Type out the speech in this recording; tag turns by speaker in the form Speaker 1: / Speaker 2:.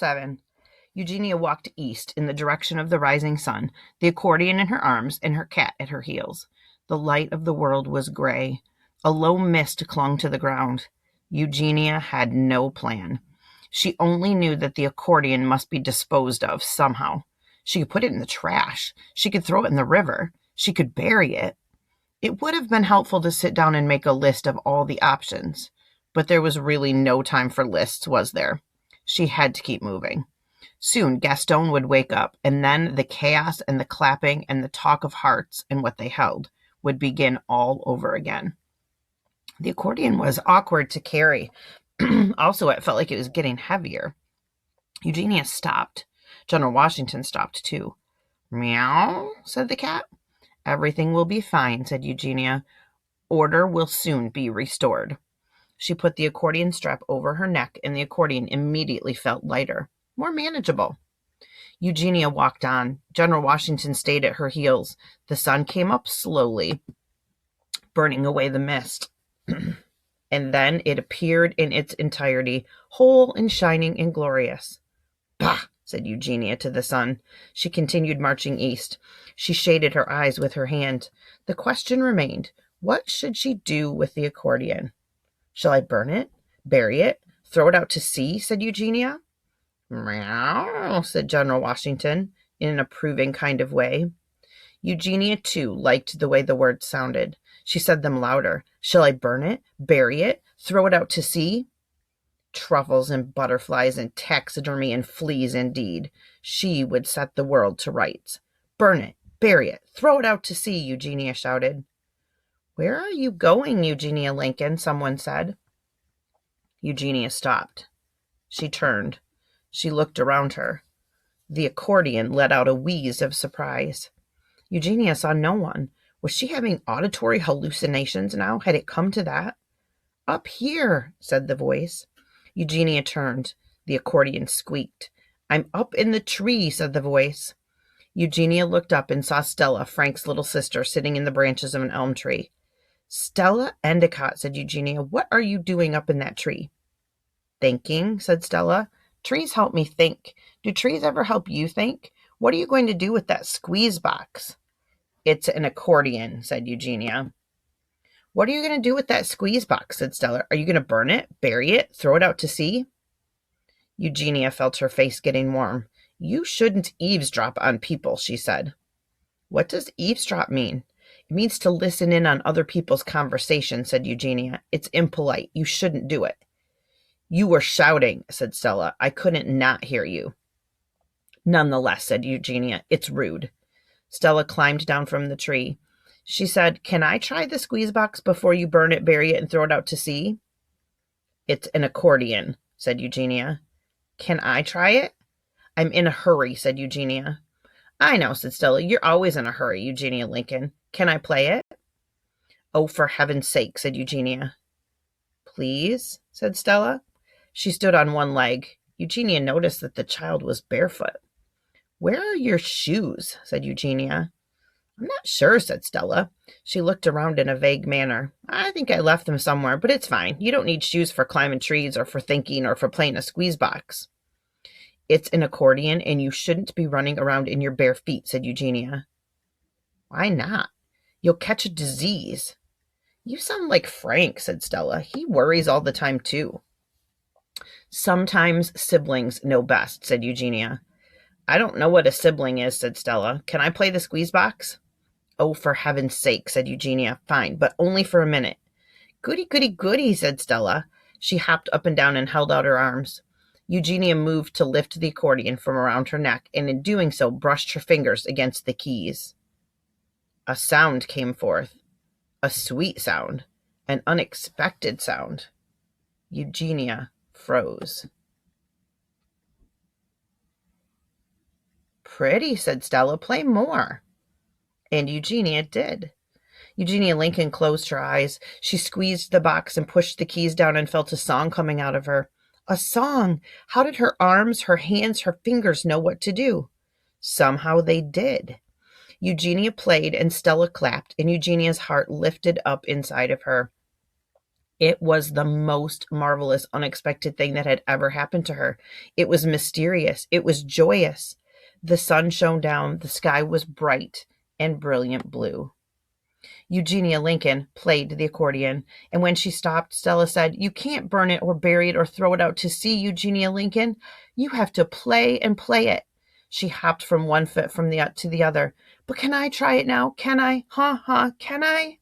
Speaker 1: 7. Eugenia walked east in the direction of the rising sun, the accordion in her arms and her cat at her heels. The light of the world was gray. A low mist clung to the ground. Eugenia had no plan. She only knew that the accordion must be disposed of somehow. She could put it in the trash. She could throw it in the river. She could bury it. It would have been helpful to sit down and make a list of all the options. But there was really no time for lists, was there? She had to keep moving. Soon Gaston would wake up, and then the chaos and the clapping and the talk of hearts and what they held would begin all over again. The accordion was awkward to carry. Also, it felt like it was getting heavier. Eugenia stopped. General Washington stopped too. "Meow," said the cat. "Everything will be fine," said Eugenia. "Order will soon be restored." She put the accordion strap over her neck, and the accordion immediately felt lighter, more manageable. Eugenia walked on. General Washington stayed at her heels. The sun came up slowly, burning away the mist. And then it appeared in its entirety, whole and shining and glorious. "Bah!" said Eugenia to the sun. She continued marching east. She shaded her eyes with her hand. The question remained, what should she do with the accordion? "Shall I burn it? Bury it? Throw it out to sea?" said Eugenia. "Meow," said General Washington in an approving kind of way. Eugenia, too, liked the way the words sounded. She said them louder. "Shall I burn it? Bury it? Throw it out to sea?" Truffles and butterflies and taxidermy and fleas, indeed. She would set the world to rights. "Burn it, bury it, throw it out to sea," Eugenia shouted. "Where are you going, Eugenia Lincoln?" someone said. Eugenia stopped. She turned. She looked around her. The accordion let out a wheeze of surprise. Eugenia saw no one. Was she having auditory hallucinations now? Had it come to that? "Up here," said the voice. Eugenia turned. The accordion squeaked. "I'm up in the tree," said the voice. Eugenia looked up and saw Stella, Frank's little sister, sitting in the branches of an elm tree. "Stella Endicott," said Eugenia, "what are you doing up in that tree?" "Thinking," said Stella. "Trees help me think. Do trees ever help you think? What are you going to do with that squeeze box?" "It's an accordion," said Eugenia. "What are you going to do with that squeeze box?" said Stella. "Are you going to burn it, bury it, throw it out to sea?" Eugenia felt her face getting warm. "You shouldn't eavesdrop on people," she said. "What does eavesdrop mean?" "It means to listen in on other people's conversation," said Eugenia. "It's impolite. You shouldn't do it." "You were shouting," said Stella. "I couldn't not hear you." "Nonetheless," said Eugenia, "it's rude." Stella climbed down from the tree. She said, "Can I try the squeeze box before you burn it, bury it, and throw it out to sea?" "It's an accordion," said Eugenia. "Can I try it?" "I'm in a hurry," said Eugenia. "I know," said Stella. "You're always in a hurry, Eugenia Lincoln. Can I play it?" "Oh, for heaven's sake," said Eugenia. "Please?" said Stella. She stood on one leg. Eugenia noticed that the child was barefoot. "Where are your shoes?" said Eugenia. "I'm not sure," said Stella. She looked around in a vague manner. "I think I left them somewhere, but it's fine. You don't need shoes for climbing trees or for thinking or for playing a squeeze box." "It's an accordion, and you shouldn't be running around in your bare feet," said Eugenia. "Why not?" "You'll catch a disease." "You sound like Frank," said Stella. "He worries all the time, too." "Sometimes siblings know best," said Eugenia. "I don't know what a sibling is," said Stella. "Can I play the squeeze box?" "Oh, for heaven's sake," said Eugenia. "Fine, but only for a minute." "Goody, goody, goody," said Stella. She hopped up and down and held out her arms. Eugenia moved to lift the accordion from around her neck, and in doing so brushed her fingers against the keys. A sound came forth. A sweet sound. An unexpected sound. Eugenia froze. "Pretty," said Stella. "Play more." And Eugenia did. Eugenia Lincoln closed her eyes. She squeezed the box and pushed the keys down and felt a song coming out of her. A song! How did her arms, her hands, her fingers know what to do? Somehow they did. Eugenia played and Stella clapped, and Eugenia's heart lifted up inside of her. It was the most marvelous, unexpected thing that had ever happened to her. It was mysterious. It was joyous. The sun shone down. The sky was bright and brilliant blue. Eugenia Lincoln played the accordion, and when she stopped, Stella said, "You can't burn it or bury it or throw it out to sea, Eugenia Lincoln. You have to play and play it." She hopped from one foot to the other. "But can I try it now? Can I? Can I?"